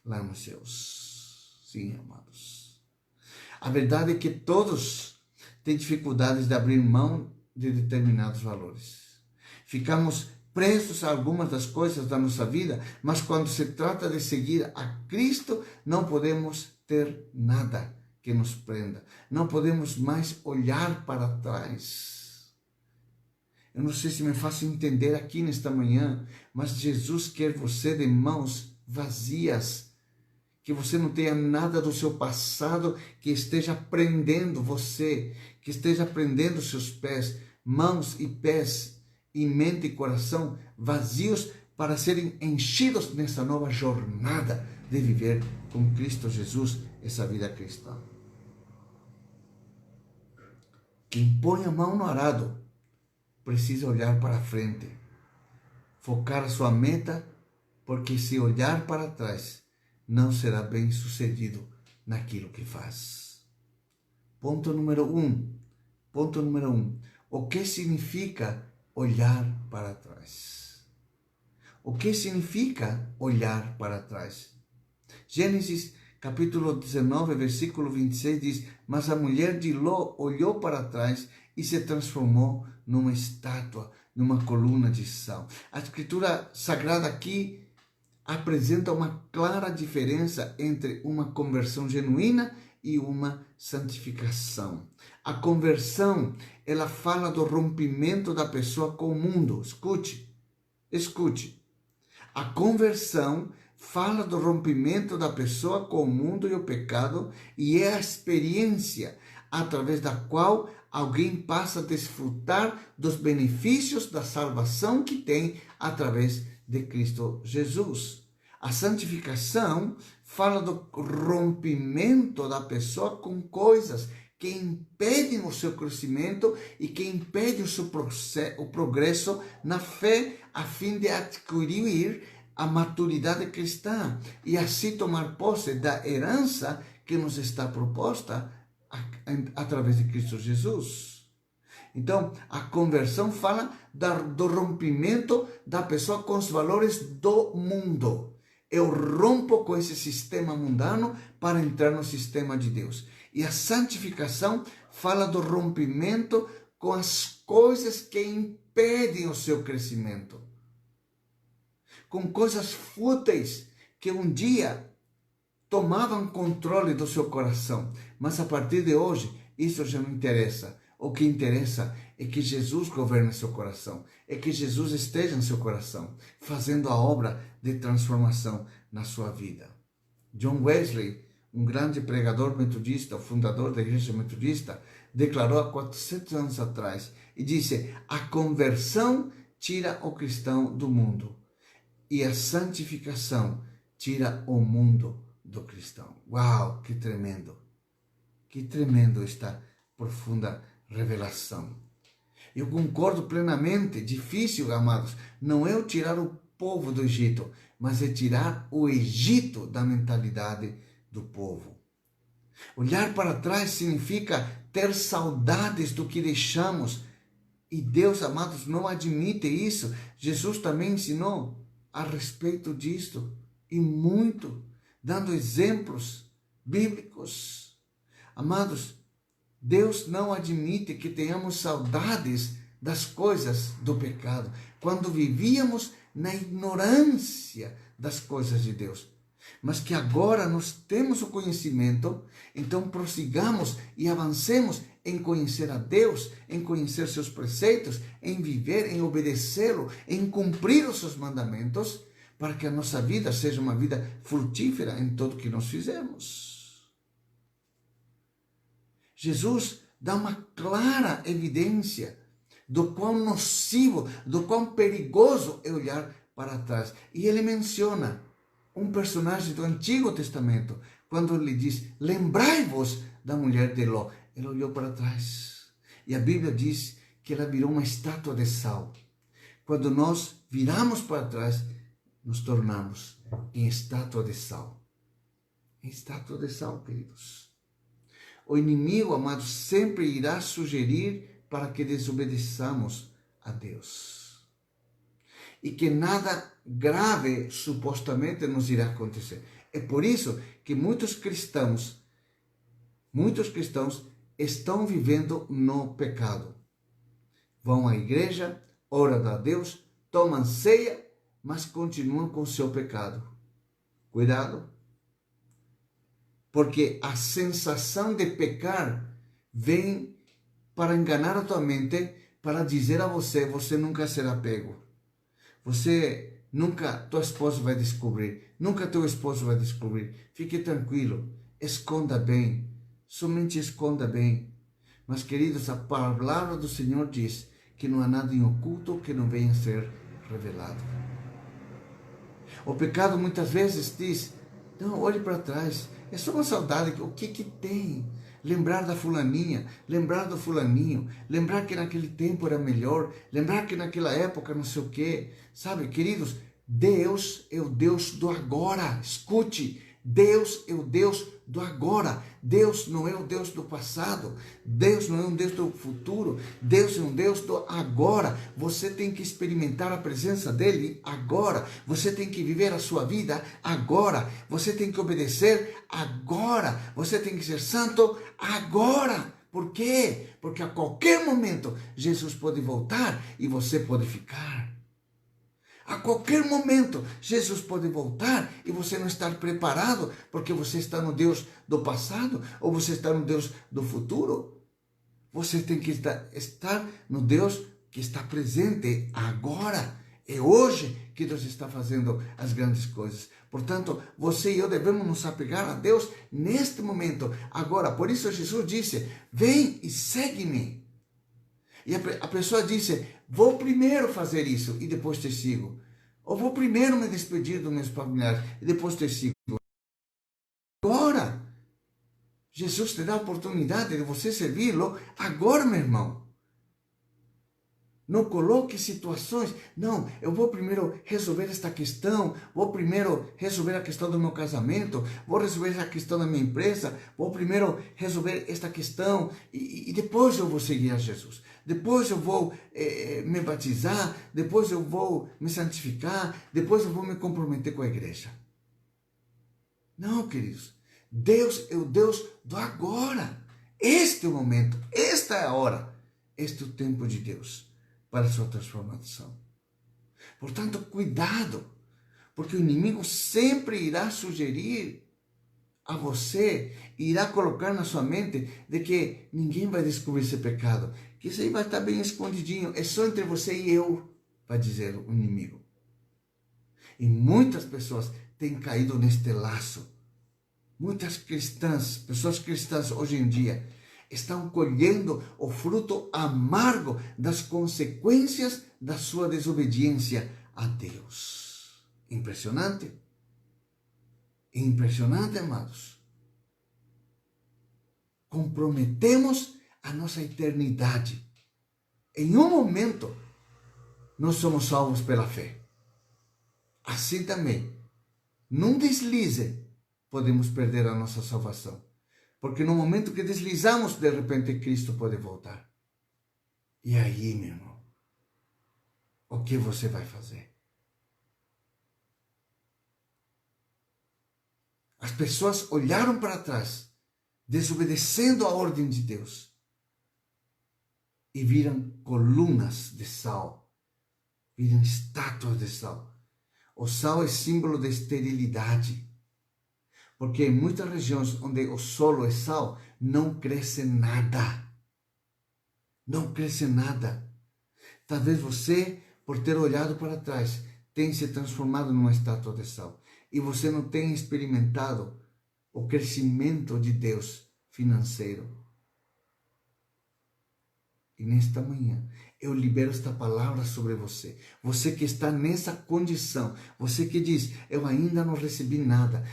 lá nos céus. Sim, amados. A verdade é que todos têm dificuldades de abrir mão de determinados valores. Ficamos presos a algumas das coisas da nossa vida, mas quando se trata de seguir a Cristo, não podemos ter nada que nos prenda. Não podemos mais olhar para trás. Eu não sei se me faço entender aqui nesta manhã, mas Jesus quer você de mãos vazias, que você não tenha nada do seu passado que esteja prendendo você, que esteja prendendo seus pés, mãos e pés, e mente e coração vazios para serem enchidos nessa nova jornada de viver com Cristo Jesus essa vida cristã. Quem põe a mão no arado precisa olhar para frente, focar a sua meta, porque se olhar para trás, não será bem sucedido naquilo que faz. Ponto número 1. O que significa olhar para trás? O que significa olhar para trás? Gênesis capítulo 19, versículo 26 diz, mas a mulher de Ló olhou para trás e se transformou numa estátua, numa coluna de sal. A escritura sagrada aqui apresenta uma clara diferença entre uma conversão genuína e uma santificação. A conversão, ela fala do rompimento da pessoa com o mundo. Escute. A conversão fala do rompimento da pessoa com o mundo e o pecado, e é a experiência através da qual alguém passa a desfrutar dos benefícios da salvação que tem através de Cristo Jesus. A santificação fala do rompimento da pessoa com coisas que impedem o seu crescimento e que impedem o progresso na fé, a fim de adquirir a maturidade cristã e assim tomar posse da herança que nos está proposta através de Cristo Jesus. Então, a conversão fala do rompimento da pessoa com os valores do mundo. Eu rompo com esse sistema mundano para entrar no sistema de Deus. E a santificação fala do rompimento com as coisas que impedem o seu crescimento. Com coisas fúteis que um dia tomavam controle do seu coração. Mas a partir de hoje, isso já não interessa. O que interessa é que Jesus governe seu coração. É que Jesus esteja em seu coração, fazendo a obra de transformação na sua vida. John Wesley, um grande pregador metodista, fundador da igreja metodista, declarou há 400 anos atrás e disse: a conversão tira o cristão do mundo e a santificação tira o mundo do cristão. Uau, que tremendo! Que tremendo esta profunda revelação. Eu concordo plenamente. Difícil, amados, não é tirar o povo do Egito, mas é tirar o Egito da mentalidade do povo. Olhar para trás significa ter saudades do que deixamos. E Deus, amados, não admite isso. Jesus também ensinou a respeito disto, e muito, dando exemplos bíblicos. Amados, Deus não admite que tenhamos saudades das coisas do pecado, quando vivíamos na ignorância das coisas de Deus. Mas que agora nós temos o conhecimento, então prossigamos e avancemos em conhecer a Deus, em conhecer seus preceitos, em viver, em obedecê-lo, em cumprir os seus mandamentos, para que a nossa vida seja uma vida frutífera em tudo que nós fizemos. Jesus dá uma clara evidência do quão nocivo, do quão perigoso é olhar para trás. E ele menciona um personagem do Antigo Testamento, quando ele diz: lembrai-vos da mulher de Ló. Ela olhou para trás. E a Bíblia diz que ela virou uma estátua de sal. Quando nós viramos para trás, nos tornamos em estátua de sal. Em estátua de sal, queridos. O inimigo, amados, sempre irá sugerir para que desobedeçamos a Deus. E que nada grave supostamente nos irá acontecer. É por isso que muitos cristãos estão vivendo no pecado. Vão à igreja, oram a Deus, tomam ceia, mas continuam com o seu pecado. Cuidado. Porque a sensação de pecar vem para enganar a tua mente, para dizer a você: você nunca será pego. Você nunca, tua esposa vai descobrir. Nunca teu esposo vai descobrir. Fique tranquilo. Esconda bem. Somente esconda bem. Mas, queridos, a palavra do Senhor diz que não há nada em oculto que não venha a ser revelado. O pecado muitas vezes diz: não, olhe para trás. É só uma saudade. O que tem? Lembrar da fulaninha, lembrar do fulaninho, lembrar que naquele tempo era melhor, lembrar que naquela época não sei o quê. Sabe, queridos, Deus é o Deus do agora. Escute, Deus é o Deus do agora. Deus não é o Deus do passado. Deus não é um Deus do futuro. Deus é um Deus do agora. Você tem que experimentar a presença dele agora. Você tem que viver a sua vida agora. Você tem que obedecer agora. Você tem que ser santo agora. Por quê? Porque a qualquer momento Jesus pode voltar e você pode ficar. A qualquer momento, Jesus pode voltar e você não estar preparado, porque você está no Deus do passado ou você está no Deus do futuro. Você tem que estar no Deus que está presente agora. É hoje que Deus está fazendo as grandes coisas. Portanto, você e eu devemos nos apegar a Deus neste momento, agora. Por isso Jesus disse, vem e segue-me. E a pessoa disse, vou primeiro fazer isso e depois te sigo. Ou vou primeiro me despedir dos meus familiares e depois te sigo. Agora, Jesus te dá a oportunidade de você servi-lo agora, meu irmão. Não coloque situações. Não, eu vou primeiro resolver esta questão. Vou primeiro resolver a questão do meu casamento. Vou resolver a questão da minha empresa. Vou primeiro resolver esta questão. E depois eu vou seguir a Jesus. Depois eu vou me batizar. Depois eu vou me santificar. Depois eu vou me comprometer com a igreja. Não, queridos. Deus é o Deus do agora. Este é o momento. Esta é a hora. Este é o tempo de Deus para a sua transformação. Portanto, cuidado, porque o inimigo sempre irá sugerir a você, irá colocar na sua mente de que ninguém vai descobrir esse pecado, que isso aí vai estar bem escondidinho, é só entre você e eu, vai dizer o inimigo. E muitas pessoas têm caído neste laço. Muitas cristãs, pessoas cristãs hoje em dia, estão colhendo o fruto amargo das consequências da sua desobediência a Deus. Impressionante? Impressionante, amados. Comprometemos a nossa eternidade. Em um momento, nós somos salvos pela fé. Assim também, num deslize, podemos perder a nossa salvação. Porque no momento que deslizamos, de repente Cristo pode voltar. E aí, meu irmão, o que você vai fazer? As pessoas olharam para trás, desobedecendo a ordem de Deus, e viram colunas de sal, viram estátuas de sal. O sal é símbolo de esterilidade. Porque em muitas regiões onde o solo é sal, não cresce nada. Não cresce nada. Talvez você, por ter olhado para trás, tenha se transformado numa estátua de sal. E você não tenha experimentado o crescimento de Deus financeiro. E nesta manhã, eu libero esta palavra sobre você. Você que está nessa condição. Você que diz, eu ainda não recebi nada.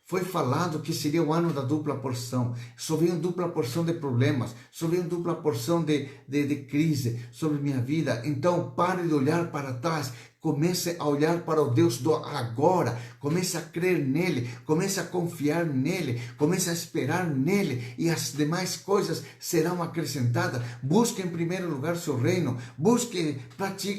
Foi falado que seria o ano da dupla porção. Só veio dupla porção de problemas. Só veio dupla porção de crise sobre minha vida. Então pare de olhar para trás. Comece a olhar para o Deus do agora. Comece a crer nele. Comece a confiar nele. Comece a esperar nele. E as demais coisas serão acrescentadas. Busque em primeiro lugar seu reino. Busque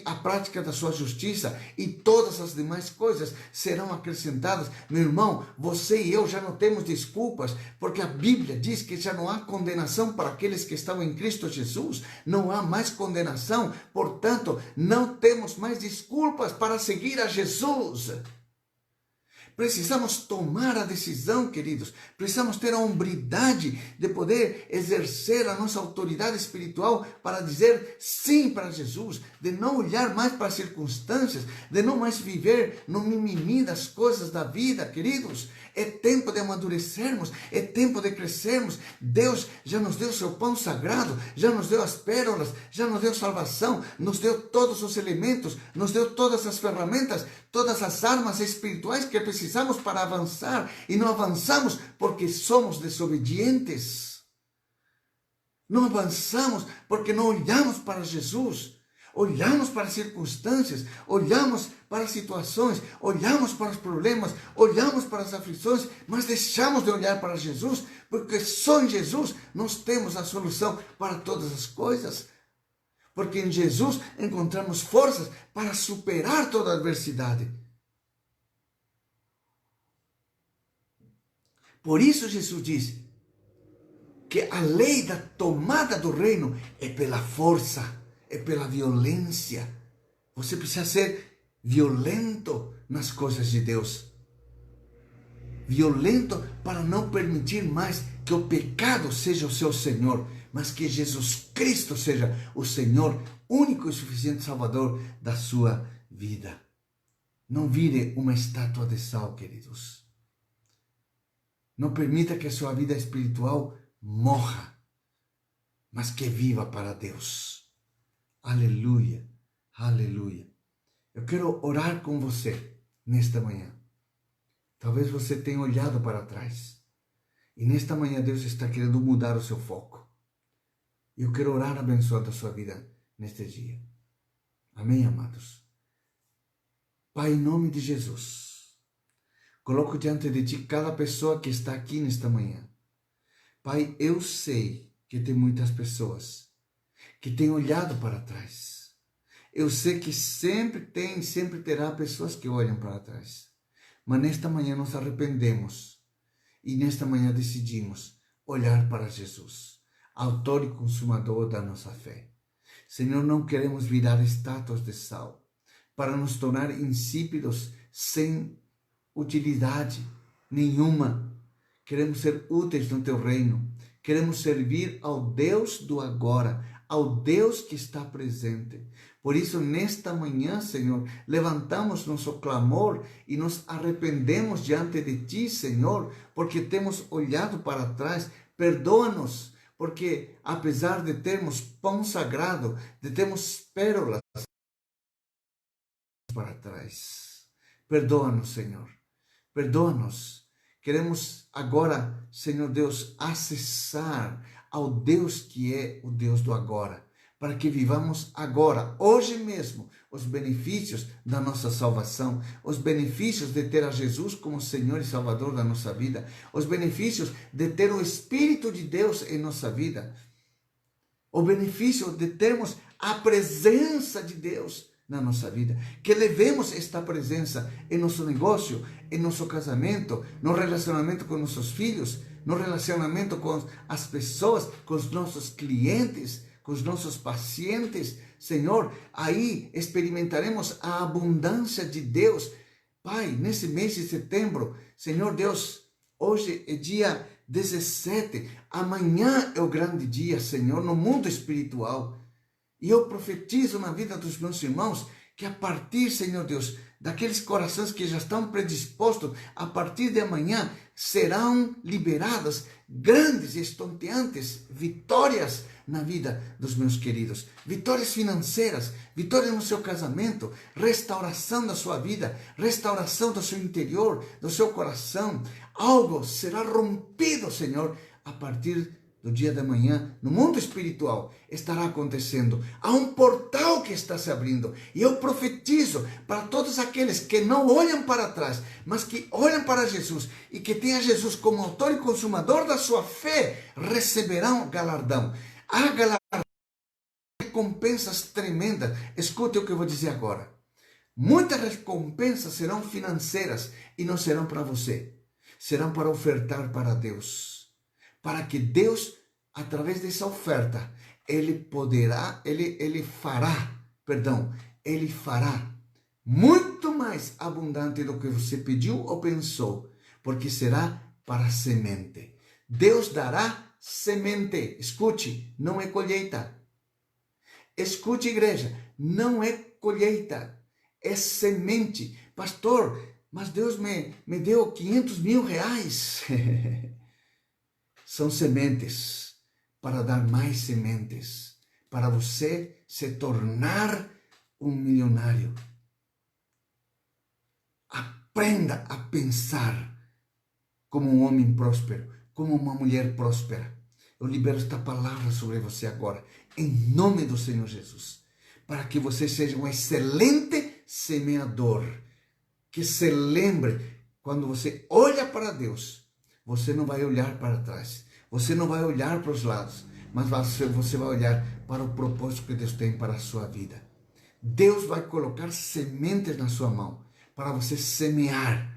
a prática da sua justiça. E todas as demais coisas serão acrescentadas. Meu irmão, você e eu já não temos desculpas. Porque a Bíblia diz que já não há condenação para aqueles que estão em Cristo Jesus. Não há mais condenação. Portanto, não temos mais desculpas para seguir a Jesus. Precisamos tomar a decisão, queridos. Precisamos ter a hombridade de poder exercer a nossa autoridade espiritual para dizer sim para Jesus, de não olhar mais para as circunstâncias, de não mais viver no mimimi das coisas da vida, queridos. É tempo de amadurecermos, é tempo de crescermos. Deus já nos deu seu pão sagrado, já nos deu as pérolas, já nos deu salvação, nos deu todos os elementos, nos deu todas as ferramentas, todas as armas espirituais que precisamos para avançar. E não avançamos porque somos desobedientes. Não avançamos porque não olhamos para Jesus. Olhamos para as circunstâncias, olhamos para as situações, olhamos para os problemas, olhamos para as aflições, mas deixamos de olhar para Jesus, porque só em Jesus nós temos a solução para todas as coisas. Porque em Jesus encontramos forças para superar toda a adversidade. Por isso Jesus diz que a lei da tomada do reino é pela força, é pela violência. Você precisa ser violento nas coisas de Deus. Violento para não permitir mais que o pecado seja o seu Senhor, mas que Jesus Cristo seja o Senhor, único e suficiente Salvador da sua vida. Não vire uma estátua de sal, queridos. Não permita que a sua vida espiritual morra, mas que viva para Deus. Aleluia, aleluia. Eu quero orar com você nesta manhã. Talvez você tenha olhado para trás. E nesta manhã Deus está querendo mudar o seu foco. Eu quero orar abençoando a sua vida neste dia. Amém, amados? Pai, em nome de Jesus, coloco diante de Ti cada pessoa que está aqui nesta manhã. Pai, eu sei que tem muitas pessoas que têm olhado para trás. Eu sei que sempre terá pessoas que olham para trás. Mas nesta manhã nos arrependemos e nesta manhã decidimos olhar para Jesus, autor e consumador da nossa fé. Senhor, não queremos virar estátuas de sal para nos tornar insípidos sem utilidade nenhuma. Queremos ser úteis no Teu reino. Queremos servir ao Deus do agora, ao Deus que está presente. Por isso, nesta manhã, Senhor, levantamos nosso clamor e nos arrependemos diante de Ti, Senhor, porque temos olhado para trás. Perdoa-nos, porque apesar de termos pão sagrado, de termos pérolas para trás. Perdoa-nos, Senhor. Perdoa-nos. Queremos agora, Senhor Deus, acessar ao Deus que é o Deus do agora, para que vivamos agora, hoje mesmo, os benefícios da nossa salvação, os benefícios de ter a Jesus como Senhor e Salvador da nossa vida, os benefícios de ter o Espírito de Deus em nossa vida, o benefício de termos a presença de Deus na nossa vida, que levemos esta presença em nosso negócio, em nosso casamento, no relacionamento com nossos filhos, no relacionamento com as pessoas, com os nossos clientes, com os nossos pacientes. Senhor, aí experimentaremos a abundância de Deus. Pai, nesse mês de setembro, Senhor Deus, hoje é dia 17, amanhã é o grande dia, Senhor, no mundo espiritual. E eu profetizo na vida dos meus irmãos que a partir, Senhor Deus, daqueles corações que já estão predispostos, a partir de amanhã serão liberadas grandes e estonteantes vitórias na vida dos meus queridos. Vitórias financeiras, vitórias no seu casamento, restauração da sua vida, restauração do seu interior, do seu coração. Algo será rompido, Senhor, a partir do dia da manhã, no mundo espiritual, estará acontecendo. Há um portal que está se abrindo. E eu profetizo para todos aqueles que não olham para trás, mas que olham para Jesus e que têm a Jesus como autor e consumador da sua fé, receberão galardão. Há galardão, recompensas tremendas. Escute o que eu vou dizer agora. Muitas recompensas serão financeiras e não serão para você. Serão para ofertar para Deus. Para que Deus, através dessa oferta, Ele fará muito mais abundante do que você pediu ou pensou, porque será para a semente. Deus dará semente. Escute, não é colheita. Escute, igreja, não é colheita, é semente. Pastor, mas Deus me deu 500 mil reais. São sementes para dar mais sementes, para você se tornar um milionário. Aprenda a pensar como um homem próspero, como uma mulher próspera. Eu libero esta palavra sobre você agora, em nome do Senhor Jesus, para que você seja um excelente semeador, que se lembre, quando você olha para Deus, você não vai olhar para trás, você não vai olhar para os lados, mas você vai olhar para o propósito que Deus tem para a sua vida. Deus vai colocar sementes na sua mão para você semear,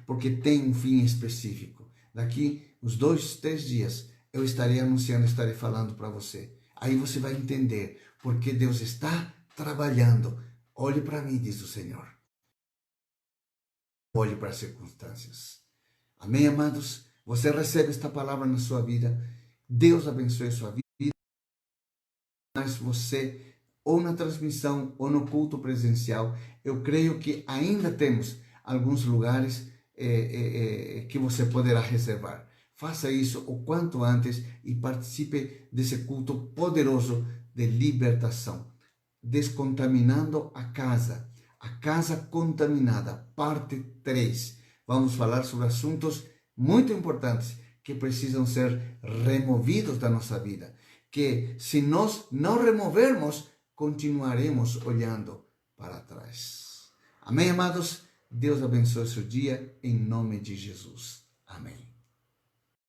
porque tem um fim específico. Daqui uns 2, 3 dias eu estarei anunciando, estarei falando para você. Aí você vai entender porque Deus está trabalhando Olhe para mim, diz o Senhor. Olhe para as circunstâncias. Amém, amados? Você recebe esta palavra na sua vida. Deus abençoe a sua vida. Mas você, ou na transmissão, ou no culto presencial, eu creio que ainda temos alguns lugares que você poderá reservar. Faça isso o quanto antes e participe desse culto poderoso de libertação. Descontaminando a casa contaminada, parte 3. Vamos falar sobre assuntos muito importantes que precisam ser removidos da nossa vida. Que se nós não removermos, continuaremos olhando para trás. Amém, amados? Deus abençoe seu dia em nome de Jesus. Amém.